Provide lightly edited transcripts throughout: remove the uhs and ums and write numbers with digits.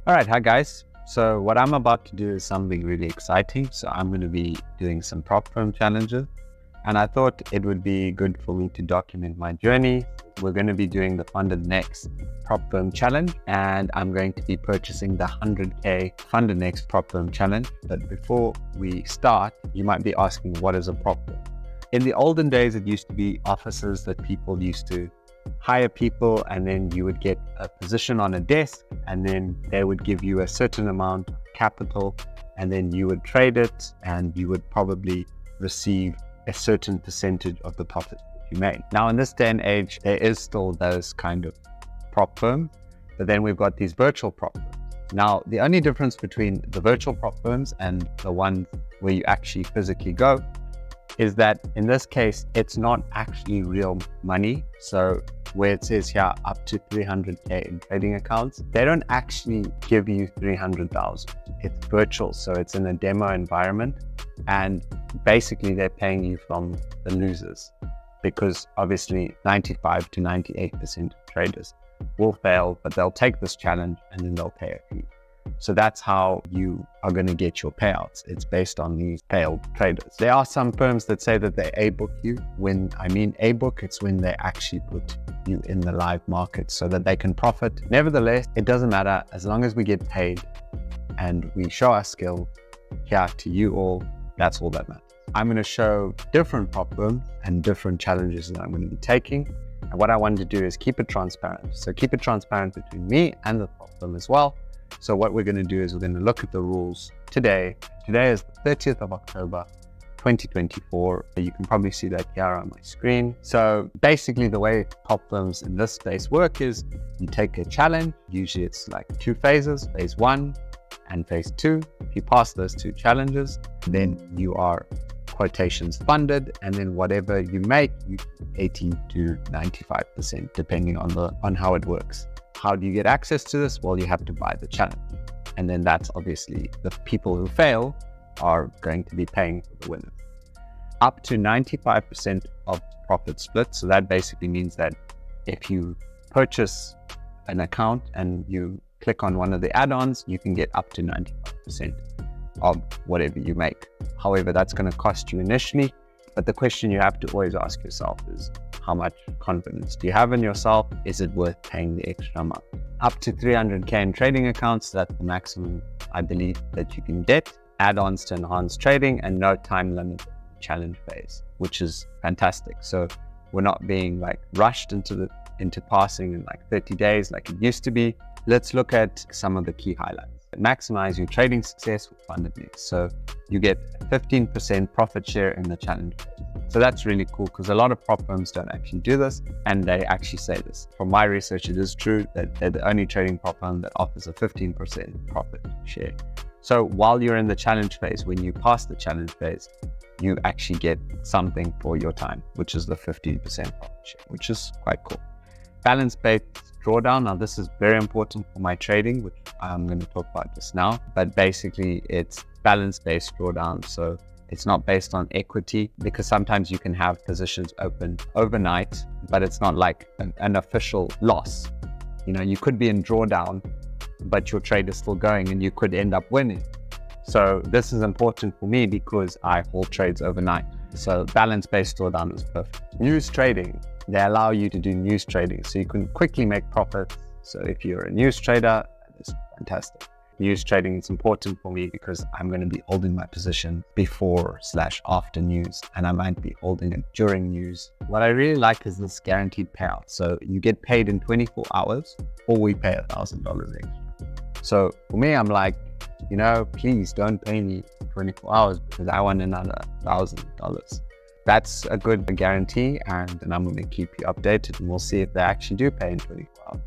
All right, hi guys. So what I'm about to do is something really exciting. So I'm going to be doing some prop firm challenges, and I thought it would be good for me to document my journey. We're going to be doing the FundedNext prop firm challenge, and I'm going to be purchasing the 100K FundedNext prop firm challenge. But before we start, you might be asking, what is a prop firm? In the olden days, it used to be offices that people used to hire people, and then you would get a position on a desk, and then they would give you a certain amount of capital, and then you would trade it, and you would probably receive a certain percentage of the profit that you made. Now, in this day and age, there is still those kind of prop firms, but then we've got these virtual prop firms. Now, the only difference between the virtual prop firms and the ones where you actually physically go is that in this case, it's not actually real money. So where it says here up to 300K in trading accounts, they don't actually give you 300,000. It's virtual, so it's in a demo environment, and basically they're paying you from the losers, because obviously 95 to 98% of traders will fail, but they'll take this challenge and then they'll pay a fee. So that's how you are going to get your payouts. It's based on these failed traders. There are some firms that say that they A-book you. When I mean A-book, it's when they actually put you in the live market so that they can profit. Nevertheless, it doesn't matter as long as we get paid and we show our skill here to you all. That's all that matters. I'm going to show different prop firms and different challenges that I'm going to be taking. And what I wanted to do is keep it transparent. So keep it transparent between me and the prop firm as well. So what we're going to do is we're going to look at the rules today. Today is the 30th of October, 2024. You can probably see that here on my screen. So basically the way prop firms in this space work is you take a challenge. Usually it's like two phases, phase 1 and phase 2. If you pass those two challenges, then you are quotations funded, and then whatever you make, you 80 to 95%, depending on how it works. How do you get access to this? Well, you have to buy the challenge. And then that's obviously the people who fail are going to be paying for the winners. Up to 95% of profit split. So that basically means that if you purchase an account and you click on one of the add-ons, you can get up to 95% of whatever you make. However, that's going to cost you initially. But the question you have to always ask yourself is, how much confidence do you have in yourself? Is it worth paying the extra amount? Up to 300K in trading accounts, that's the maximum I believe that you can get. Add-ons to enhance trading, and no time limit challenge phase, which is fantastic. So we're not being like rushed into passing in like 30 days like it used to be. Let's look at some of the key highlights. Maximize your trading success with FundedNext. So you get 15% profit share in the challenge. So that's really cool, because a lot of prop firms don't actually do this, and they actually say this. From my research, it is true that they're the only trading prop firm that offers a 15% profit share. So while you're in the challenge phase, when you pass the challenge phase, you actually get something for your time, which is the 15% profit share, which is quite cool. Balance-based drawdown. Now, this is very important for my trading, which I'm going to talk about just now. But basically, it's balance-based drawdown. So it's not based on equity, because sometimes you can have positions open overnight, but it's not like an official loss. You know, you could be in drawdown, but your trade is still going and you could end up winning. So this is important for me because I hold trades overnight. So balance-based drawdown is perfect. News trading. They allow you to do news trading, so you can quickly make profits. So if you're a news trader, it's fantastic. News trading is important for me because I'm going to be holding my position before/after news, and I might be holding it during news. What I really like is this guaranteed payout. So you get paid in 24 hours, or we pay $1,000 extra. So for me, I'm like, you know, please don't pay me 24 hours because I want another $1,000. That's a good guarantee, and then I'm going to keep you updated, and we'll see if they actually do pay in 24 hours.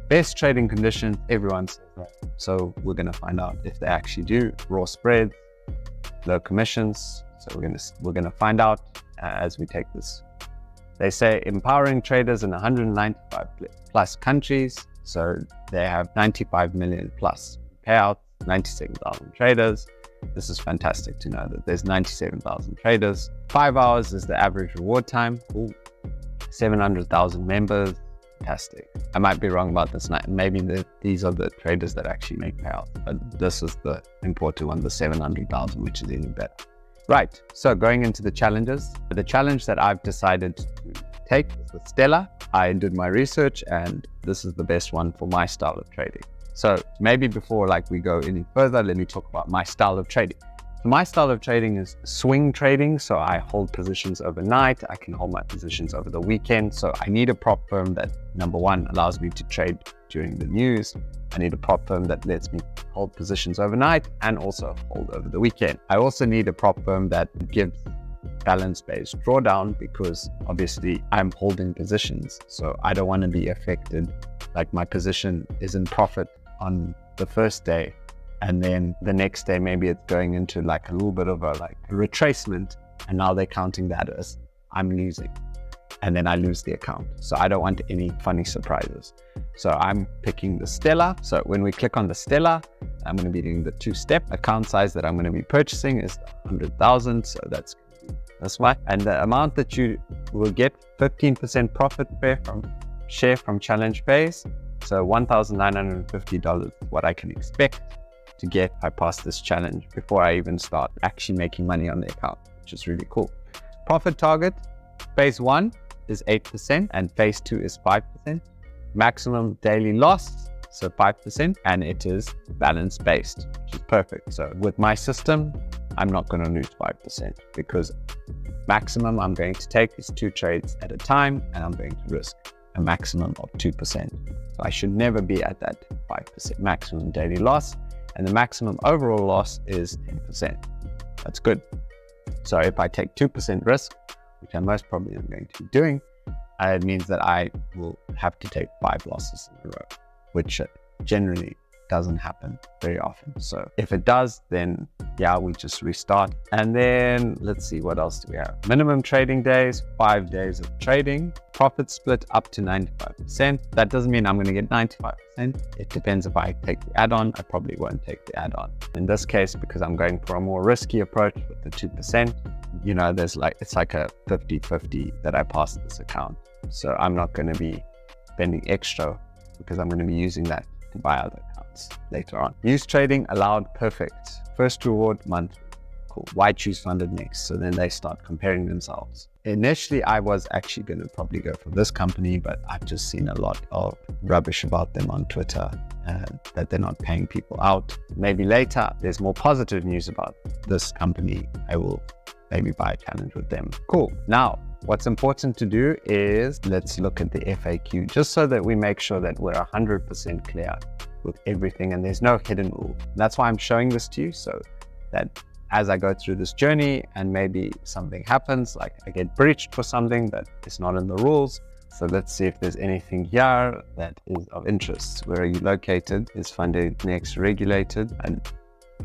Best trading conditions, everyone says that. So we're going to find out if they actually do. Raw spreads, low commissions. So we're going to find out as we take this. They say empowering traders in 195 plus countries. So they have 95 million plus payouts, 97,000 traders. This is fantastic to know that there's 97,000 traders. 5 hours is the average reward time. Ooh. 700,000 members. fantastic. I might be wrong about this. Maybe these are the traders that actually make payouts, but this is the important one, the 700,000, which is even better. Right, so going into the challenges, the challenge that I've decided to take is with Stellar. I did my research and this is the best one for my style of trading. So maybe before we go any further, let me talk about my style of trading. So my style of trading is swing trading. So I hold positions overnight. I can hold my positions over the weekend. So I need a prop firm that, number one, allows me to trade during the news. I need a prop firm that lets me hold positions overnight and also hold over the weekend. I also need a prop firm that gives balance-based drawdown, because obviously I'm holding positions. So I don't want to be affected. Like my position is in profit on the first day, and then the next day maybe it's going into a little bit of a retracement, and now they're counting that as I'm losing, and then I lose the account. So I don't want any funny surprises. So I'm picking the Stellar. So when we click on the Stellar, I'm going to be doing the 2-step. Account size that I'm going to be purchasing is 100,000. So that's why. And the amount that you will get, 15% profit share from challenge phase. So $1,950 is what I can expect to get if I pass this challenge before I even start actually making money on the account, which is really cool. Profit target, phase 1 is 8% and phase 2 is 5%. Maximum daily loss, so 5%, and it is balance based, which is perfect. So with my system, I'm not going to lose 5% because maximum I'm going to take is 2 trades at a time, and I'm going to risk a maximum of 2%. So I should never be at that 5% maximum daily loss, and the maximum overall loss is 10%. That's good. So if I take 2% risk, which I most probably am going to be doing, it means that I will have to take 5 losses in a row, which generally doesn't happen very often. So if it does, then yeah, we just restart. And then let's see, what else do we have? Minimum trading days, 5 days of trading. Profit split up to 95%. That doesn't mean I'm going to get 95%. It depends. If I take the add-on, I probably won't take the add-on. In this case, because I'm going for a more risky approach with the 2%, there's it's like a 50-50 that I pass this account. So I'm not going to be spending extra because I'm going to be using that to buy other accounts later on. Use trading allowed, perfect. First reward month. Cool. Why choose FundedNext? So then they start comparing themselves. Initially, I was actually going to probably go for this company, but I've just seen a lot of rubbish about them on Twitter, that they're not paying people out. Maybe later there's more positive news about this company. I will maybe buy a challenge with them. Cool. Now, what's important to do is let's look at the FAQ, just so that we make sure that we're 100% clear with everything and there's no hidden rule. That's why I'm showing this to you, so that as I go through this journey and maybe something happens, like I get breached for something that is not in the rules. So let's see if there's anything here that is of interest. Where are you located? Is FundedNext regulated? And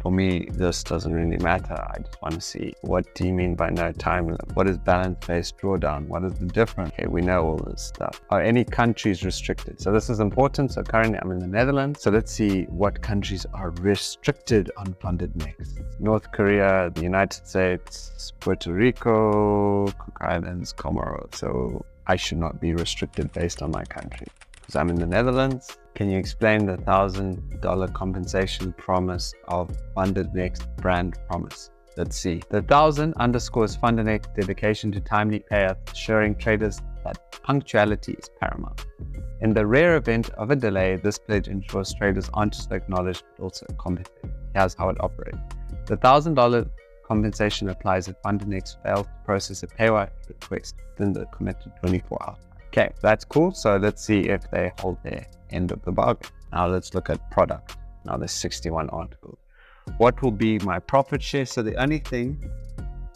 for me, this doesn't really matter. I just want to see, what do you mean by no time limit? What is balance-based drawdown? What is the difference? Okay, we know all this stuff. Are any countries restricted? So this is important. So currently I'm in the Netherlands. So let's see what countries are restricted on FundedNext. North Korea, the United States, Puerto Rico, Cook Islands, Comoros. So I should not be restricted based on my country because I'm in the Netherlands. Can you explain the $1,000 compensation promise of FundedNext brand promise? Let's see. The 1,000 underscores FundedNext dedication to timely payouts, assuring traders that punctuality is paramount. In the rare event of a delay, this pledge ensures traders aren't just acknowledged but also compensated. Here's how it operates. The $1,000 compensation applies if FundedNext fails to process a payout request within the committed 24 hours. Okay, that's cool. So let's see if they hold their end of the bargain. Now let's look at product. Now there's 61 articles. What will be my profit share? So the only thing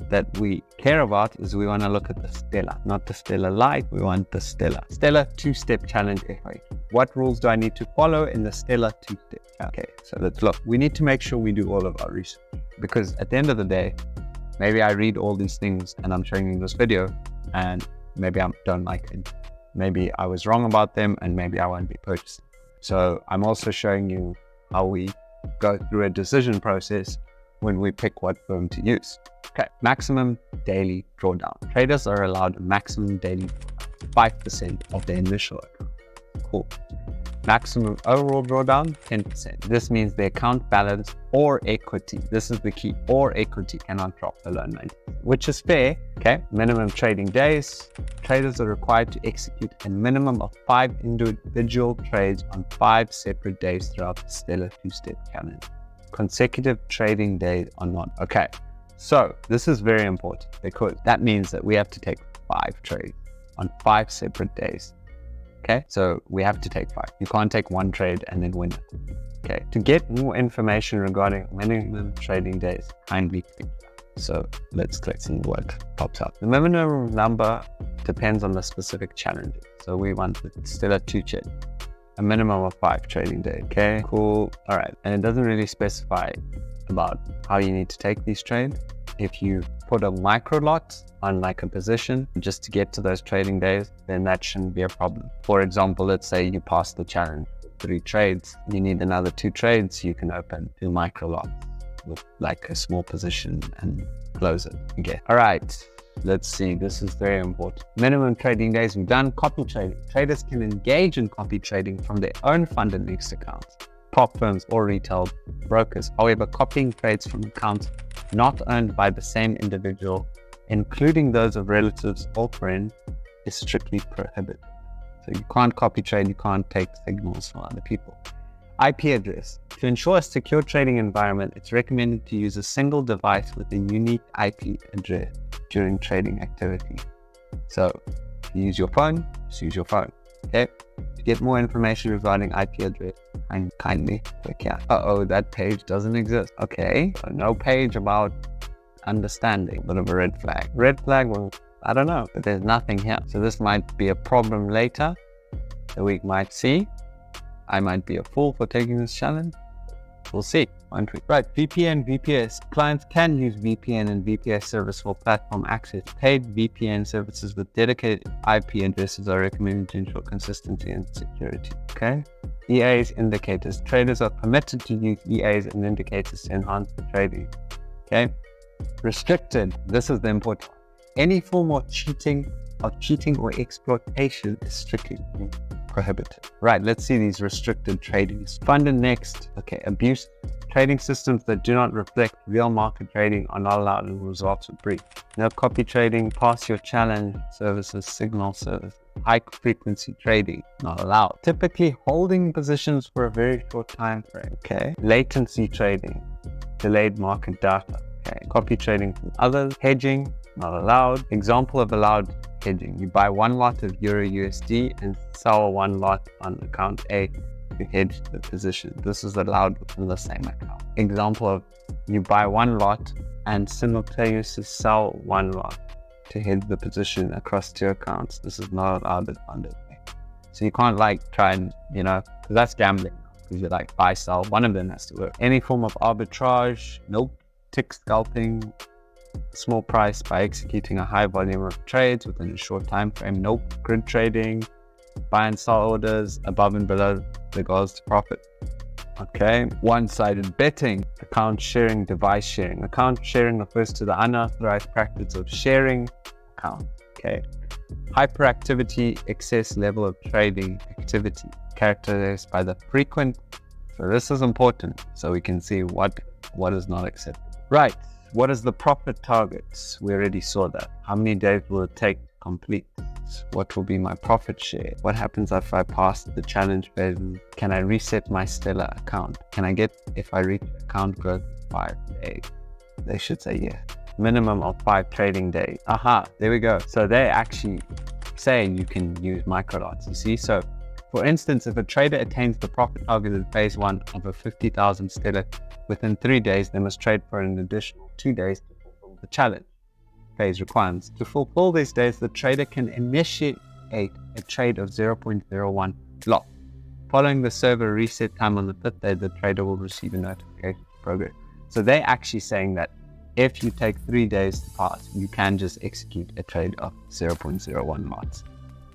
that we care about is we want to look at the Stellar, not the Stellar Lite. We want the Stellar. Stellar 2-step challenge FAQ. What rules do I need to follow in the Stellar 2-step? Okay, so let's look. We need to make sure we do all of our research, because at the end of the day, maybe I read all these things and I'm showing you this video and maybe I don't like it. Maybe I was wrong about them and maybe I won't be purchasing. So I'm also showing you how we go through a decision process when we pick what firm to use. Okay, maximum daily drawdown. Traders are allowed a maximum daily 5% of their initial account. Cool. Maximum overall drawdown, 10%. This means the account balance or equity, this is the key, or equity cannot drop below 90, which is fair. Okay. Minimum trading days. Traders are required to execute a minimum of 5 individual trades on 5 separate days throughout the Stellar 2-step calendar. Consecutive trading days are not. Okay. So this is very important because that means that we have to take 5 trades on 5 separate days. Okay, so we have to take 5. You can't take 1 trade and then win it. Okay, to get more information regarding minimum trading days, kindly click that. So let's click and what pops up. The minimum number depends on the specific challenges. So we want still a 2 check, a minimum of 5 trading days. Okay, cool. All right, and it doesn't really specify about how you need to take these trades. If you put a micro lot on like a position just to get to those trading days, then that shouldn't be a problem. For example, let's say you pass the challenge with 3 trades, you need another 2 trades, you can open 2 micro lots with like a small position and close it again. All right, let's see, this is very important. Minimum trading days, we've done copy trading. Traders can engage in copy trading from their own FundedNext accounts, prop firms or retail brokers. However, copying trades from accounts not owned by the same individual, including those of relatives or friends, is strictly prohibited. So you can't copy trade, you can't take signals from other people. IP address. To ensure a secure trading environment, it's recommended to use a single device with a unique IP address during trading activity. So if you use your phone, just use your phone. Okay. To get more information regarding IP address, kindly click here. That page doesn't exist. Okay, so no page about understanding. Bit of a red flag. Red flag, well, I don't know, but there's nothing here. So this might be a problem later that we might see. I might be a fool for taking this challenge. We'll see, won't we? Right, VPN, VPS. Clients can use VPN and VPS service for platform access. Paid VPN services with dedicated IP addresses are recommended to ensure consistency and security. Okay. EAs, indicators. Traders are permitted to use EAs and indicators to enhance the trading. Okay. Restricted. This is the important one. Any form of cheating or exploitation is strictly prohibited. Right, let's see these restricted tradings. FundedNext. Okay, abuse. Trading systems that do not reflect real market trading are not allowed and result in breach. No copy trading, pass your challenge services, signal service. High frequency trading, not allowed. Typically holding positions for a very short time frame. Okay. Latency trading, delayed market data. Okay. Copy trading from others. Hedging, not allowed. Example of allowed hedging. You buy 1 lot of Euro USD and sell 1 lot on account A to hedge the position. This is allowed within the same account. Example of you buy 1 lot and simultaneously sell 1 lot to hedge the position across 2 accounts. This is not allowed at FundedNext. So you can't like try and, because that's gambling. Because you're like buy, sell, one of them has to work. Any form of arbitrage, nope. Tick scalping, small price by executing a high volume of trades within a short time frame, nope. Grid trading, buy and sell orders above and below the goals to profit. Okay. One-sided betting, account sharing, device sharing. Account sharing refers to the unauthorized practice of sharing account. Okay. Hyperactivity, excess level of trading activity, characterized by the frequent. So this is important, so we can see what is not acceptable. Right. What is the profit targets? We already saw that. How many days will it take to complete? What will be my profit share? What happens if I pass the challenge phase? Can I reset my Stellar account? Can I get, if I reach account growth 5 days? They should say yes. Minimum of 5 trading days. Aha, there we go. So they actually say you can use microlots, you see? So for instance, if a trader attains the profit target in phase 1 of a 50,000 Stellar within 3 days, they must trade for an additional 2 days to fulfill the challenge phase requirements. To fulfill these days, the trader can initiate a trade of 0.01 lot. Following the server reset time on the 5th day, the trader will receive a notification of progress. So they're actually saying that if you take 3 days to pass, you can just execute a trade of 0.01 lots.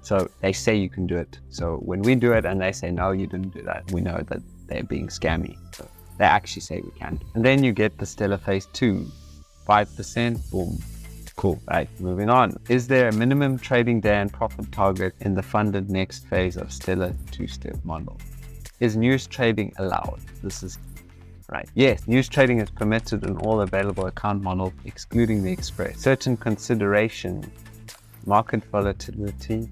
So they say you can do it. So when we do it and they say, no, you didn't do that, we know that they're being scammy. So they actually say we can. And then you get the Stellar phase 2, 5%, boom. Cool. Right, moving on. Is there a minimum trading day and profit target in the FundedNext phase of Stellar two-step model? Is news trading allowed? This is right. Yes, news trading is permitted in all available account models, excluding the Express. Certain consideration, market volatility,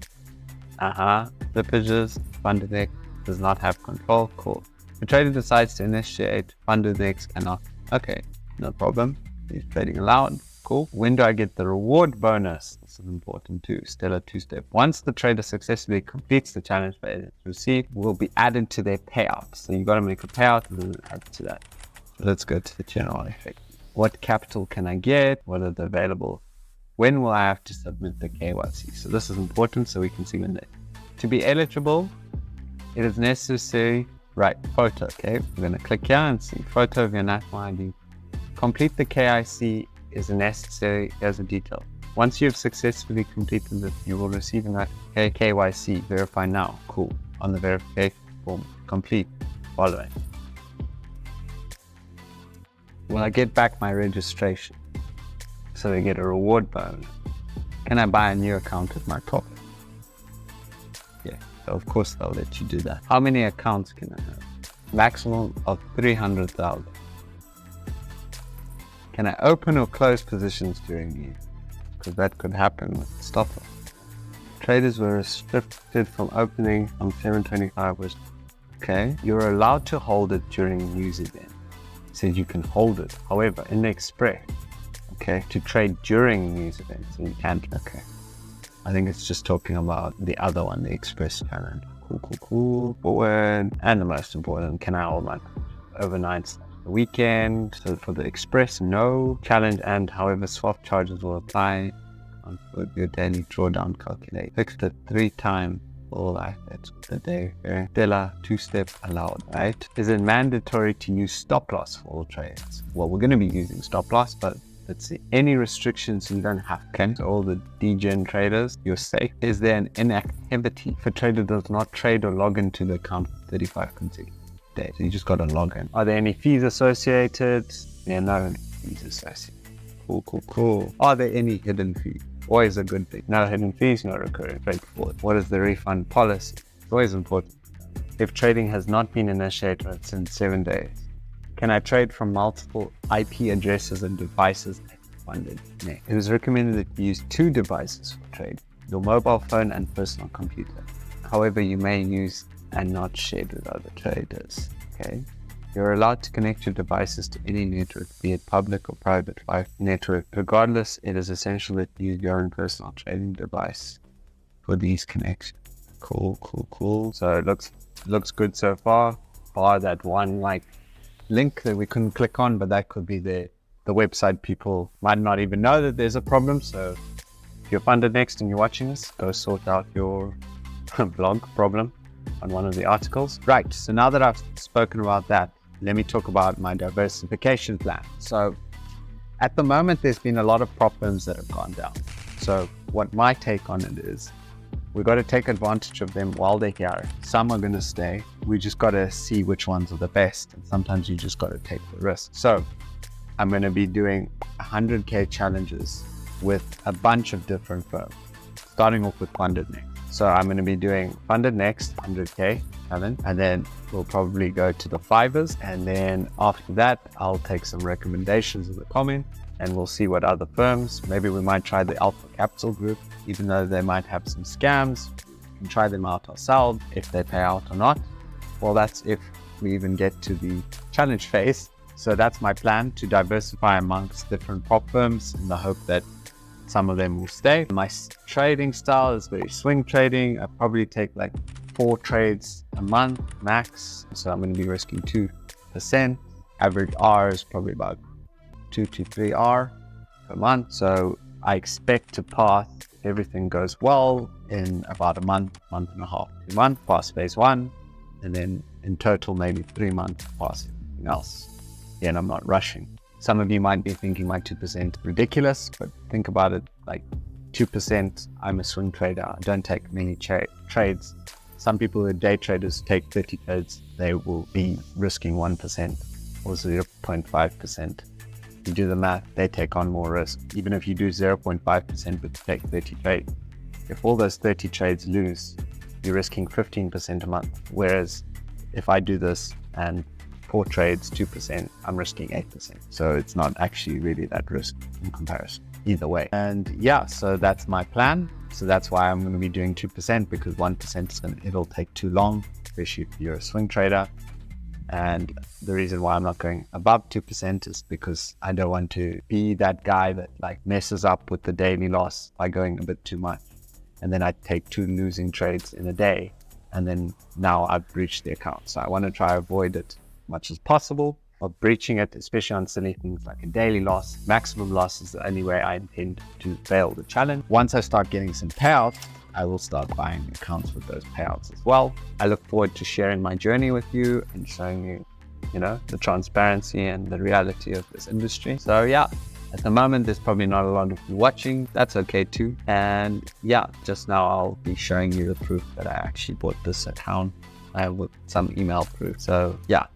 slippages, FundedNext does not have control. Cool. If a trader decides to initiate FundedNext and not, okay, no problem. News trading allowed. Cool. When do I get the reward bonus? This is important too. Stellar two-step. Once the trader successfully completes the challenge phase, it's received will be added to their payout. So you got to make a payout and then add to that. So let's go to the general effect. What capital can I get? What are the available? When will I have to submit the KYC? So this is important so we can see when they. To be eligible, it is necessary. Right, photo. Okay, we're going to click here and see photo of your national ID. Complete the KYC is necessary as a detail. Once you have successfully completed this, you will receive a KYC, verify now. Cool. On the verification form, complete, following. Will I get back my registration? So I get a reward bonus. Can I buy a new account with my profit? Yeah, so of course they'll let you do that. How many accounts can I have? Maximum of 300,000. Can I open or close positions during these? Because that could happen with stop loss. Traders were restricted from opening on 725 was okay. You're allowed to hold it during news event. It says you can hold it. However, in the Express, okay, to trade during news events, you can't. Okay. I think it's just talking about the other one, the Express challenge. Cool. Forward. And the most important, can I hold my overnight? The weekend. So for the Express, no challenge, and however swap charges will apply on your daily drawdown calculator. Fixed at 3 times all that. That's the day. Stellar two-step allowed, right? Is it mandatory to use stop loss for all trades? Well, we're going to be using stop loss, but let's see. Any restrictions you don't have. Okay, so all the degen traders, you're safe. Is there an inactivity? If a trader does not trade or log into the account for 35 consecutive days, so you just got to log in. Are there any fees associated? Yeah, no fees associated. Cool. Are there any hidden fees? Always a good thing. No hidden fees, no recurring. Straightforward. What is the refund policy? It's always important. If trading has not been initiated since 7 days, can I trade from multiple IP addresses and devices at FundedNext? It is recommended that you use 2 devices for trade, your mobile phone and personal computer. However, you may use and not shared with other traders. Okay. You're allowed to connect your devices to any network, be it public or private network. Regardless, it is essential that you use your own personal trading device for these connections. Cool. So it looks good so far. Bar that one link that we couldn't click on, but that could be the website. People might not even know that there's a problem. So if you're FundedNext and you're watching this, go sort out your blog problem on one of the articles. Right, so now that I've spoken about that, let me talk about my diversification plan. So at the moment, there's been a lot of prop firms that have gone down. So what my take on it is, we've got to take advantage of them while they're here. Some are going to stay. We just got to see which ones are the best. And sometimes you just got to take the risk. So I'm going to be doing 100K challenges with a bunch of different firms, starting off with FundedNext. So I'm going to be doing FundedNext 100K challenge, and then we'll probably go to the Fivers, and then after that I'll take some recommendations in the comment, and we'll see what other firms. Maybe we might try the Alpha Capital Group, even though they might have some scams. We can try them out ourselves if they pay out or not. Well, that's if we even get to the challenge phase. So that's my plan, to diversify amongst different prop firms in the hope that some of them will stay. My trading style is very swing trading. I probably take 4 trades a month max. So I'm going to be risking 2%. Average R is probably about 2 to 3 R per month. So I expect to pass, if everything goes well, in about a month and a half, 2 months, pass phase 1. And then in total, maybe 3 months pass everything else. Yeah, and I'm not rushing. Some of you might be thinking my 2% ridiculous, but think about it, 2%. I'm a swing trader. I don't take many trades. Some people who are day traders take 30 trades. They will be risking 1% or 0.5%. you do the math, they take on more risk. Even if you do 0.5% but take 30 trades, if all those 30 trades lose, you're risking 15% a month. Whereas if I do this and 4 trades, 2%, I'm risking 8%. So it's not actually really that risk in comparison either way. And yeah, so that's my plan. So that's why I'm going to be doing 2%, because 1% it'll take too long, especially if you're a swing trader. And the reason why I'm not going above 2% is because I don't want to be that guy that like messes up with the daily loss by going a bit too much. And then I take 2 losing trades in a day, and then now I've breached the account. So I want to try to avoid it as much as possible of breaching it, especially on silly things like a daily loss. Maximum loss is the only way I intend to fail the challenge. Once I start getting some payouts, I will start buying accounts with those payouts as well. I look forward to sharing my journey with you and showing you, the transparency and the reality of this industry. So yeah, at the moment, there's probably not a lot of you watching. That's okay too. And yeah, just now I'll be showing you the proof that I actually bought this account with some email proof. So yeah,